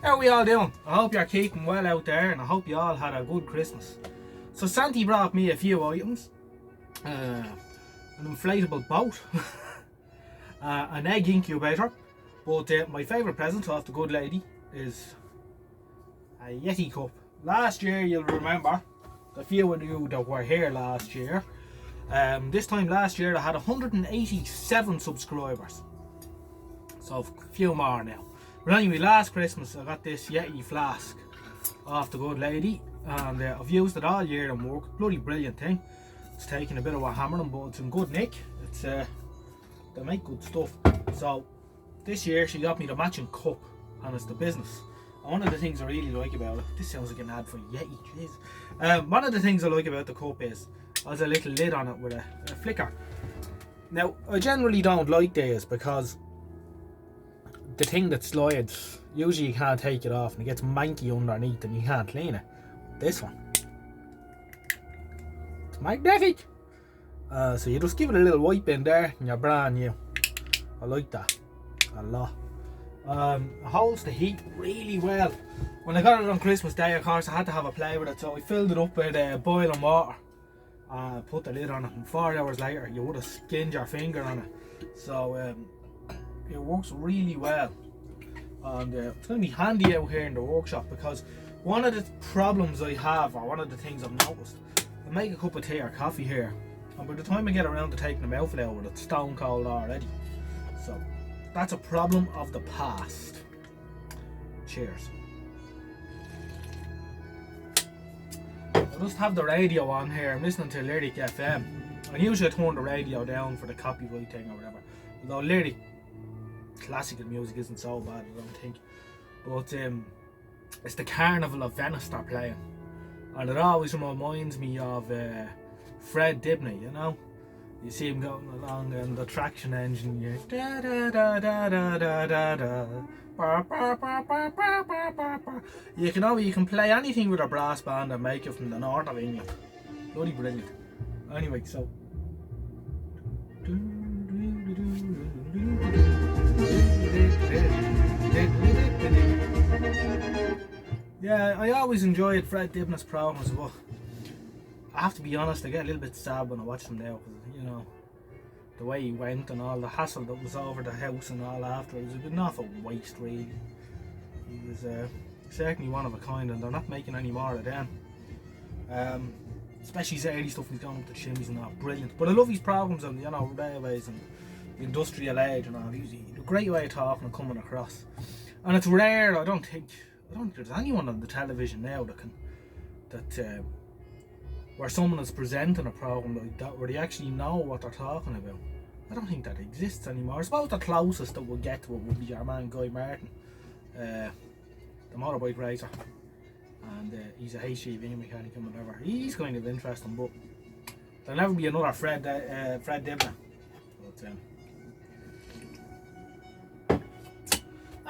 How are we all doing? I hope you're keeping well out there, and I hope you all had a good Christmas. So Santi brought me a few items. An inflatable boat, an egg incubator, but my favourite present off the good lady is a Yeti cup. Last year, you'll remember, the few of you that were here last year, this time last year I had 187 subscribers, so a few more now. But anyway, last Christmas I got this Yeti flask off the good lady, and I've used it all year and work. Bloody brilliant thing. It's taking a bit of a hammering, but it's in good nick. It's they make good stuff. So this year she got me the matching cup, and it's the business. And one of the things I really like about it, this sounds like an ad for Yeti, jeez. One of the things I like about the cup is there's a little lid on it with a flicker. Now I generally don't like these because the thing that slides, usually you can't take it off and it gets manky underneath and you can't clean it. This one, it's magnetic. So you just give it a little wipe in there and you're brand new. I like that a lot. It holds the heat really well. When I got it on Christmas Day, of course, I had to have a play with it, so I filled it up with boiling water. Put the lid on it, and 4 hours later you would have skinned your finger on it. So it works really well, and it's going to be handy out here in the workshop, because one of the problems I have, or one of the things I've noticed, I make a cup of tea or coffee here, and by the time I get around to taking the mouthful out of it, it's stone cold already. So that's a problem of the past. Cheers. I just have the radio on here. I'm listening to Lyric FM. I usually turn the radio down for the copyright thing or whatever. Although Lyric classical music isn't so bad, I don't think. But it's the Carnival of Venice they're playing, and it always reminds me of Fred Dibnah, you know. You see him going along in the traction engine, you da da da da da da da da. You can play anything with a brass band and make it from the north of England. Bloody brilliant. Anyway, so yeah, I always enjoyed Fred Dibnah's programs, but I have to be honest, I get a little bit sad when I watch them now, because, you know, the way he went and all the hassle that was over the house and all after, it was a bit enough a waste, really. He was certainly one of a kind, and they're not making any more of them. Especially his early stuff, he's going up the chimneys and all, brilliant. But I love his programs on, you know, railways and the industrial age and all. He's a great way of talking and coming across. And it's rare, I don't think there's anyone on the television now that where someone is presenting a program like that, where they actually know what they're talking about. I don't think that exists anymore. I suppose the closest that we'll get to it would be our man Guy Martin, the motorbike racer, and he's a HGV mechanic and whatever. He's kind of interesting, but there'll never be another Fred Dibnah. But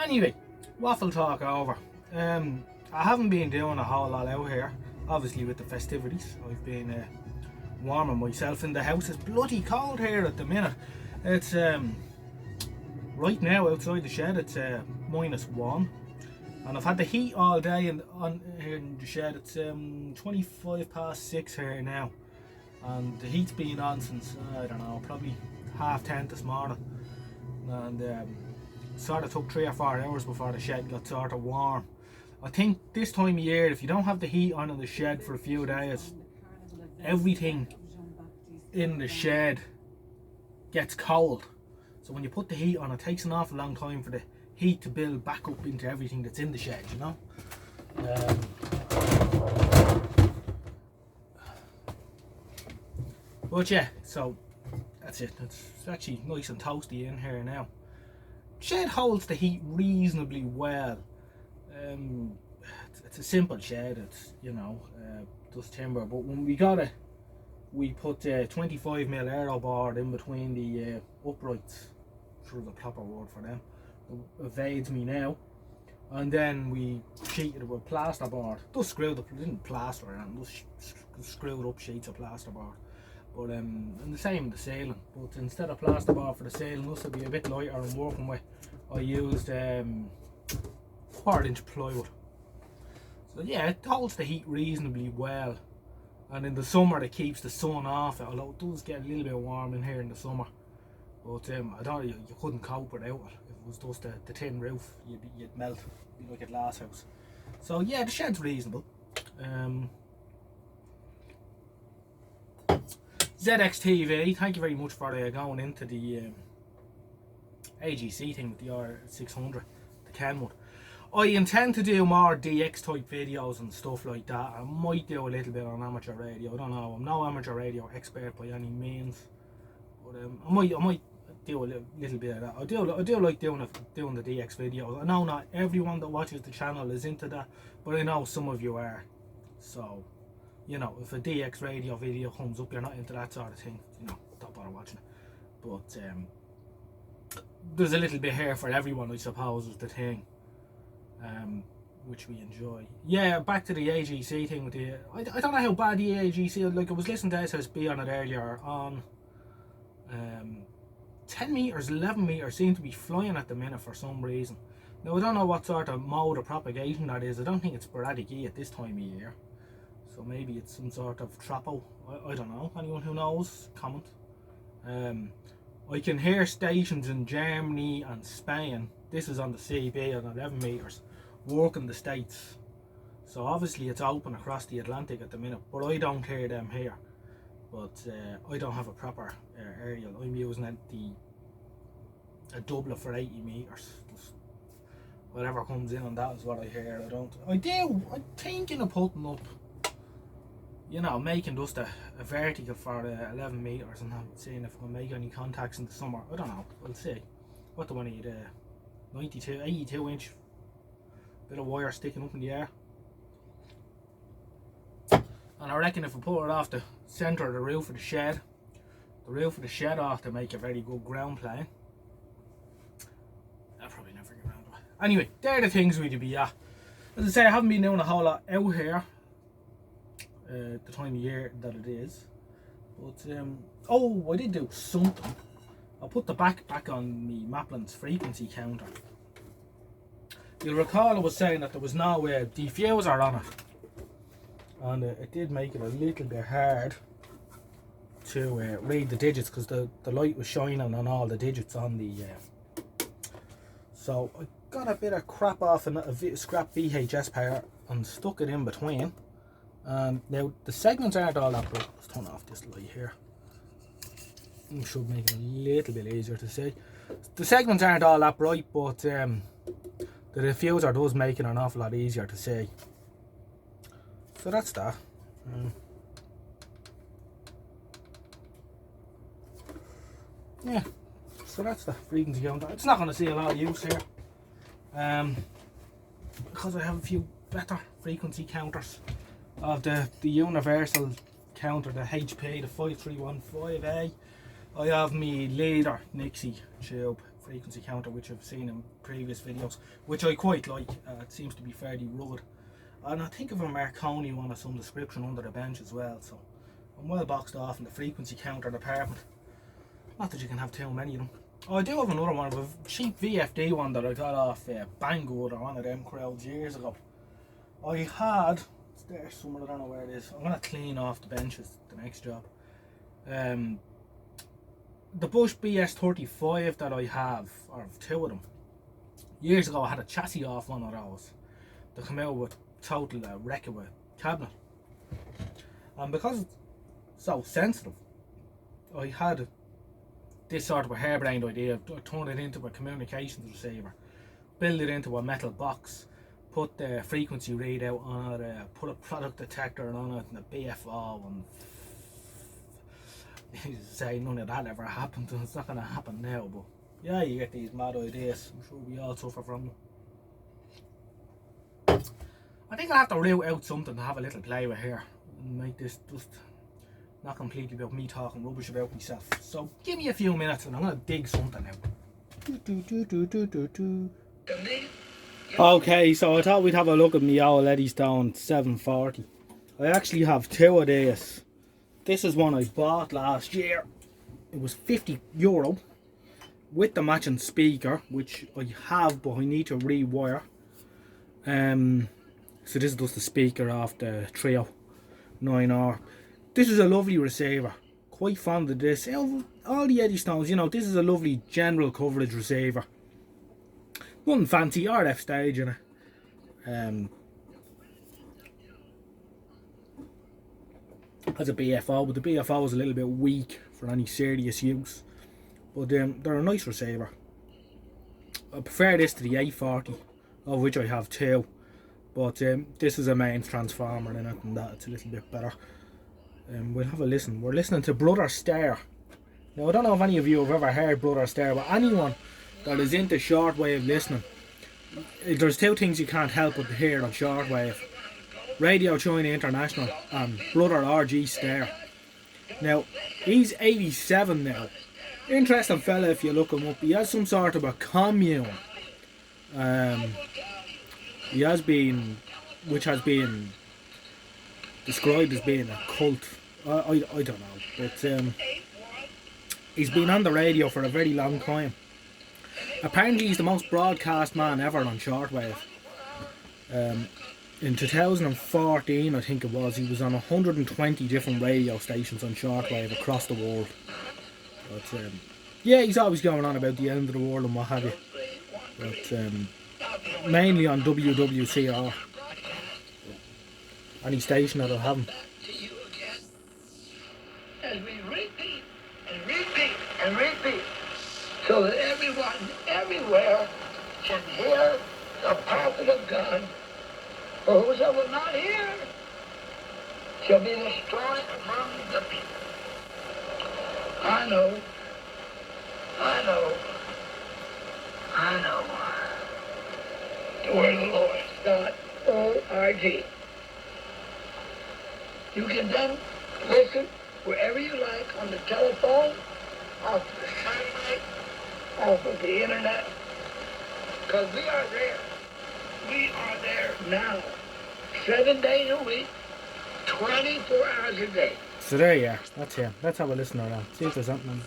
anyway, waffle talk over. I haven't been doing a whole lot out here, obviously with the festivities. I've been warming myself in the house. It's bloody cold here at the minute. It's right now outside the shed it's -1, and I've had the heat all day on here in the shed. It's 25 past 6 here now, and the heat's been on since, I don't know, probably 10:30 this morning, and sort of took 3 or 4 hours before the shed got sort of warm. I think this time of year, if you don't have the heat on in the shed for a few days, everything in the shed gets cold. So when you put the heat on, it takes an awful long time for the heat to build back up into everything that's in the shed, you know. But yeah, so that's it. It's actually nice and toasty in here now. Shed holds the heat reasonably well. It's a simple shed. It's, you know, just timber. But when we got it, we put 25mm aero board in between the uprights. I'm sure the proper word for them. It evades me now. And then we sheeted it with plasterboard. Just screwed up, didn't plaster it, just screwed up sheets of plasterboard. But and the same with the ceiling. But instead of plasterboard for the ceiling, this would be a bit lighter and working with, I used 1/4 inch plywood. So yeah, it holds the heat reasonably well. And in the summer it keeps the sun off it, although it does get a little bit warm in here in the summer. But I don't, you couldn't cope without it. If it was just the tin roof, you'd melt. It'd be like a glass house. So yeah, the shed's reasonable. ZXTV, thank you very much for going into the AGC thing with the R600, the Kenwood. I intend to do more DX type videos and stuff like that. I might do a little bit on amateur radio. I don't know. I'm no amateur radio expert by any means, but I might do a little bit of that. I do like doing the DX videos. I know not everyone that watches the channel is into that, but I know some of you are. So, you know, if a DX radio video comes up, you're not into that sort of thing, you know, don't bother watching it. But there's a little bit here for everyone, I suppose, is the thing. Which we enjoy. Yeah, back to the AGC thing with the... I don't know how bad the AGC... Like, I was listening to SSB on it earlier on. 10 metres, 11 metres seem to be flying at the minute for some reason. Now, I don't know what sort of mode of propagation that is. I don't think it's sporadic at this time of year. So maybe it's some sort of trapo. I don't know. Anyone who knows, comment. I can hear stations in Germany and Spain. This is on the CB at 11 metres. Work in the States. So obviously it's open across the Atlantic at the minute. But I don't hear them here. But I don't have a proper aerial. I'm using a doubler for 80 metres. Whatever comes in on that is what I hear. I'm thinking of putting up, you know, making just a vertical for 11 metres and seeing if I can make any contacts in the summer. I don't know. We'll see. What do I need? 82 inch bit of wire sticking up in the air. And I reckon if I put it off the centre of the roof of the shed ought to make a very good ground plane. I'll probably never get around to it. Anyway, they're the things we'd be at. As I say, I haven't been doing a whole lot out here the time of year that it is. But oh, I did do something. I'll put the back on me Maplin's frequency counter. You'll recall I was saying that there was no diffuser on it, and it did make it a little bit hard to read the digits because the light was shining on all the digits on the so I got a bit of crap off and a scrap VHS pair and stuck it in between. Now the segments aren't all that bright. Let's turn off this light here. It should make it a little bit easier to see. The segments aren't all that bright, but the diffuser does make it an awful lot easier to see. So that's that. Yeah, so that's the frequency counter. It's not going to see a lot of use here, because I have a few better frequency counters of the universal counter, the HP, the 5315A. I have my leader Nixie tube frequency counter, which I've seen in previous videos, which I quite like. It seems to be fairly rugged, and I think of a Marconi one of some description under the bench as well. So I'm well boxed off in the frequency counter department. Not that you can have too many of them. Oh, I do have another one, a cheap VFD one that I got off Banggood or one of them crowds years ago. I had, it's there somewhere, I don't know where it is. I'm going to clean off the benches, the next job. The Bush BS35 that I have, or two of them. Years ago I had a chassis off one of those. They come out with total wreck of a cabinet. And because it's so sensitive, I had this sort of a harebrained idea of turn it into a communications receiver, build it into a metal box, put the frequency readout on it, put a product detector on it and a BFO, and say none of that ever happened, and it's not going to happen now, but yeah, you get these mad ideas. I'm sure we all suffer from them. I think I'll have to root out something to have a little play with here and make this just not completely about me talking rubbish about myself. So give me a few minutes and I'm going to dig something out. Okay, so I thought we'd have a look at my old Eddystone 740. I actually have two of these. This is one I bought last year. It was €50 with the matching speaker, which I have, but I need to rewire. So this is just the speaker of the Trio 9R. This is a lovely receiver. Quite fond of this. All the Eddystones, you know, this is a lovely general coverage receiver. Nothing fancy, RF stage in it. Has a BFO, but the BFO is a little bit weak for any serious use. But they're a nice receiver. I prefer this to the 840, of which I have two. But this is a mains transformer in it, and that it's a little bit better. We'll have a listen. We're listening to Brother Stare. Now I don't know if any of you have ever heard Brother Stare, but anyone that is into shortwave listening, there's two things you can't help but hear on shortwave: Radio China International and Brother RG Stare. Now he's 87 now. Interesting fella if you look him up. He has some sort of a commune. He has been, which has been described as being a cult. I don't know, but he's been on the radio for a very long time. Apparently he's the most broadcast man ever on shortwave. In 2014, I think it was, he was on 120 different radio stations on shortwave across the world. But yeah, he's always going on about the end of the world and what have you. But mainly on WWCR. Any station that'll have him. As we repeat and repeat and repeat, so that everyone, everywhere, can hear the prophet of God. For whosoever will not hear shall be destroyed among the people. I know. The word of the Lord, God, O-R-G. You can then listen wherever you like, on the telephone, off the satellite, off of the internet, because we are there. We are there now, 7 days a week, 24 hours a day. So there you are. That's him. Let's have a listen around. See if there's something.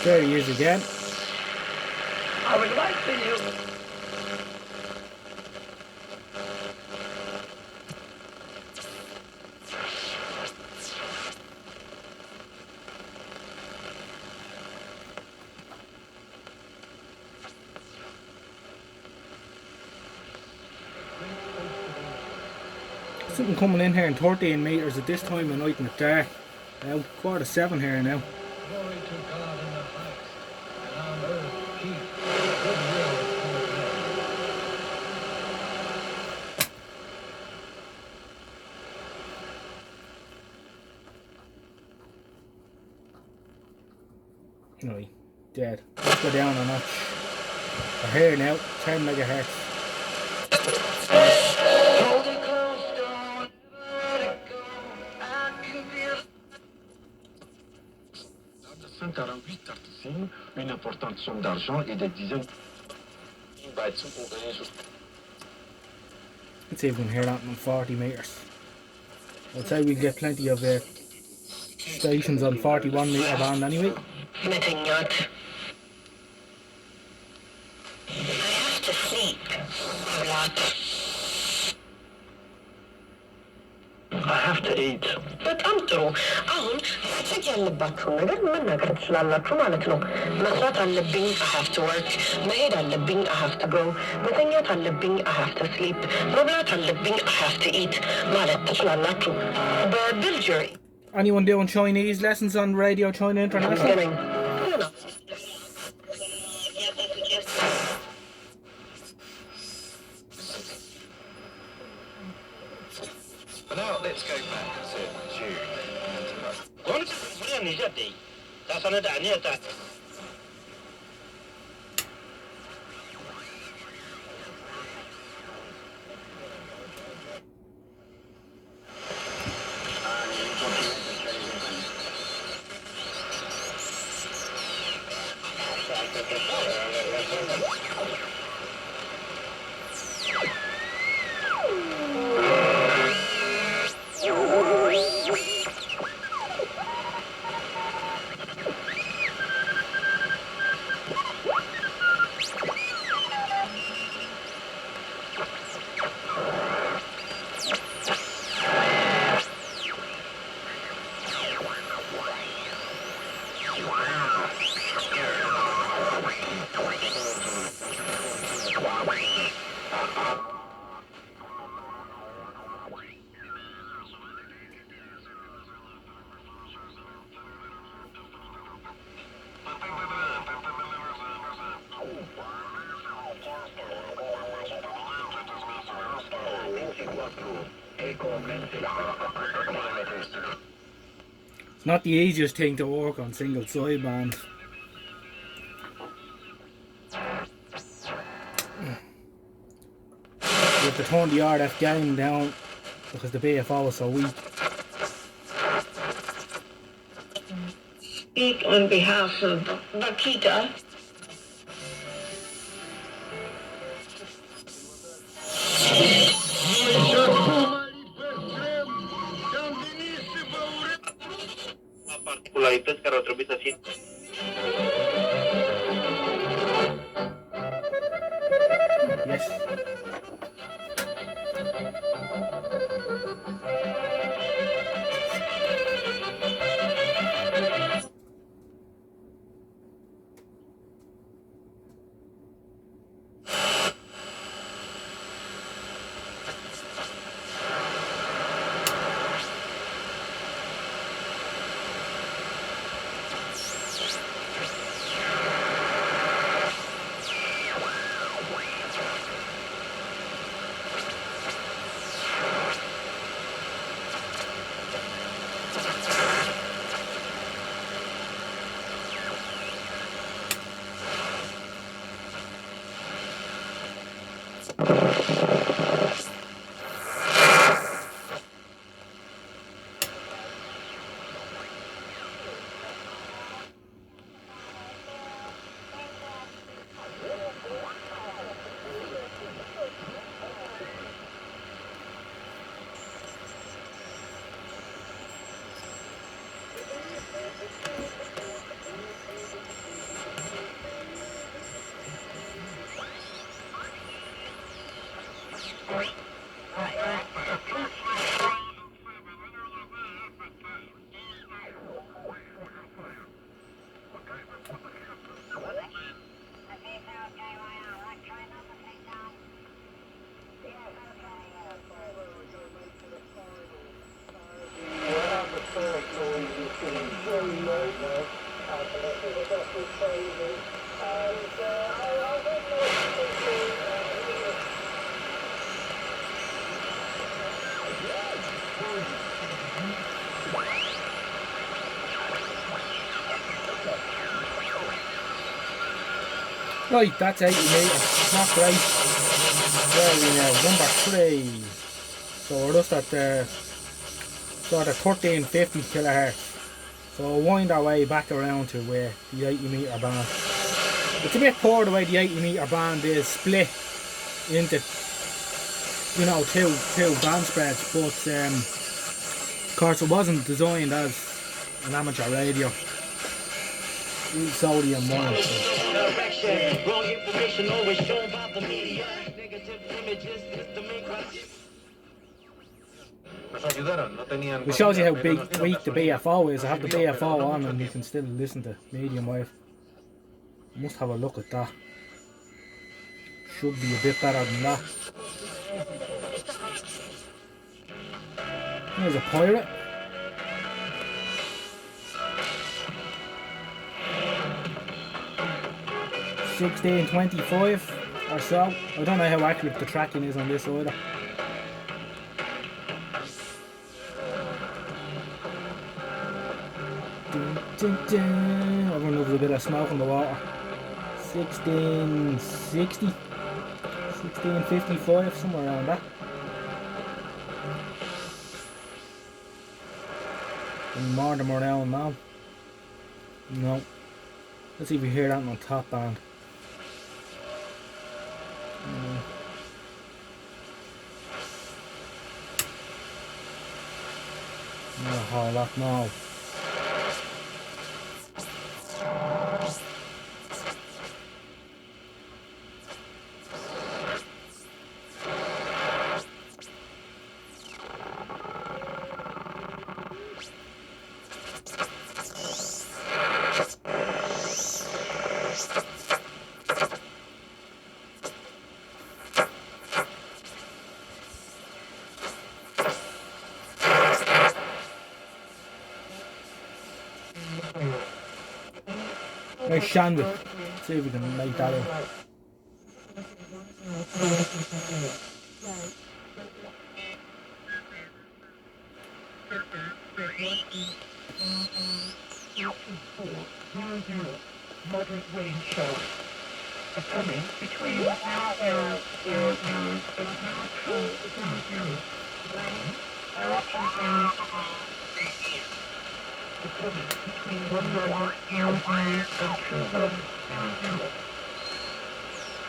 There he is again. I would like for you. Something coming in here in 13 metres at this time of night in the dark. Now, 7:15 here now. Glory to God in the highest, and on earth peace, goodwill toward men. No, dead. Let's go down a notch. We're here now, 10 megahertz. Une importante somme d'argent et des dizaines. Let's see if we can hear that in 40 metres. I'd say we get plenty of stations on 41 metre band anyway. Nothing yet. I have to sleep a lot. I have to eat. በጣም ጥሩ። አሁን ማድረግ ያለባችሁን ነገር መናገር ትችላላችሁ ማለት ነው። መስራት አለብኝ፣ I have to work። መሄድ አለብኝ፣ I have to go። መተኛት አለብኝ፣ I have to sleep። መብላት አለብኝ፣ I have to eat ማለት ትችላላችሁ። በቢልጀር Anyone doing Chinese lessons on Radio China International? Now let's go back to June. It's not the easiest thing to work on single sideband. You have to turn the RF gain down because the BFO is so weak. Speak on behalf of Bakita. Particularități care au trebuit să fie. Yes. Right, that's 80 metres. Not great. Where are we now? Number 3. So we're just at the sort of 1350 kilohertz. So we'll wind our way back around to where the 80 metre band. It's a bit poor the way the 80 metre band is split into, you know, two band spreads, but of course it wasn't designed as an amateur radio. Sodium one. Wrong information always shown by the media. Negative images is the main question. It shows you how weak the BFO is. I have the BFO on and you can still listen to medium wave. Must have a look at that. Should be a bit better than that. There's a pirate. $16.25 or so. I don't know how accurate the tracking is on this either. Everyone loves a bit of smoke in the water. 1660, 1655, somewhere around that. And more than around now. No. Let's see if we hear that on the top band. Not a whole lot now. Irish sandwich. See if we can make that out. Moderate rain show. Coming between 0, 0, 0, 0, 0, 0, 0. Coming between 1, 0, 0, 0, and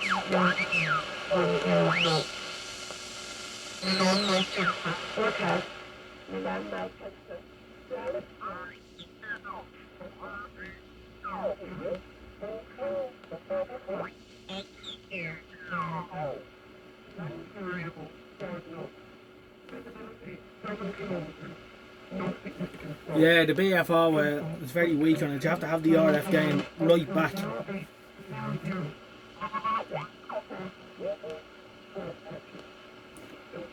2, 1, 0, 0. 1, 0, 0. Non-my Texas forecast. Non-my Texas. Yeah, the BFO is very weak on it. You have to have the RF game right back.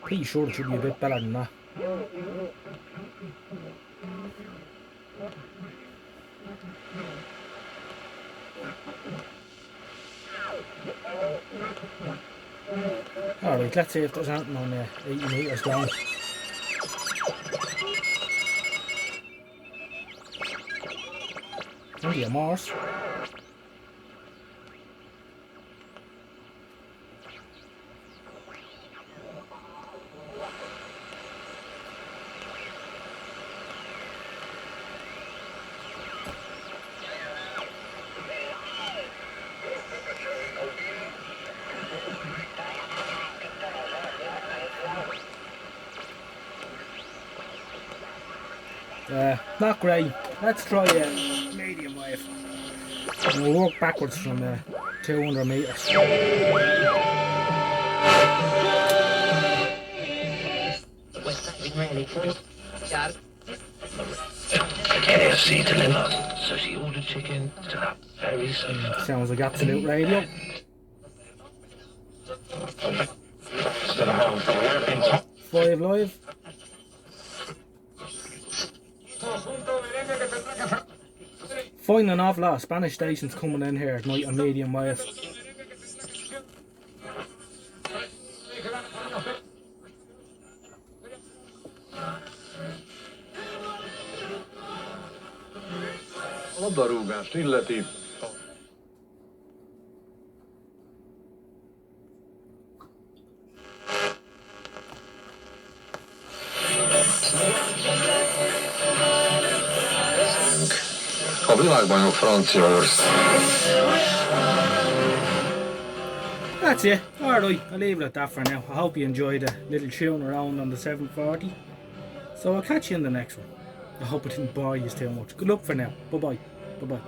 Pretty sure it should be a bit better than that. Alright, let's see if there's anything on 80 metres down. Maybe a Mars. Not great. Let's try a medium wave. And we'll walk backwards from 200 metres. KFC deliver. So she ordered chicken to have very soon. Sounds like absolute radio. Five live. Finding an awful lot of Spanish stations coming in here at night on medium wave. Labdarúgást illeti. A világbajnok Franciaország. That's it. Alright, I'll leave it at that for now. I hope you enjoyed a little tune around on the 740. So I'll catch you in the next one. I hope it didn't bore you too much. Good luck for now. Bye bye. Bye bye.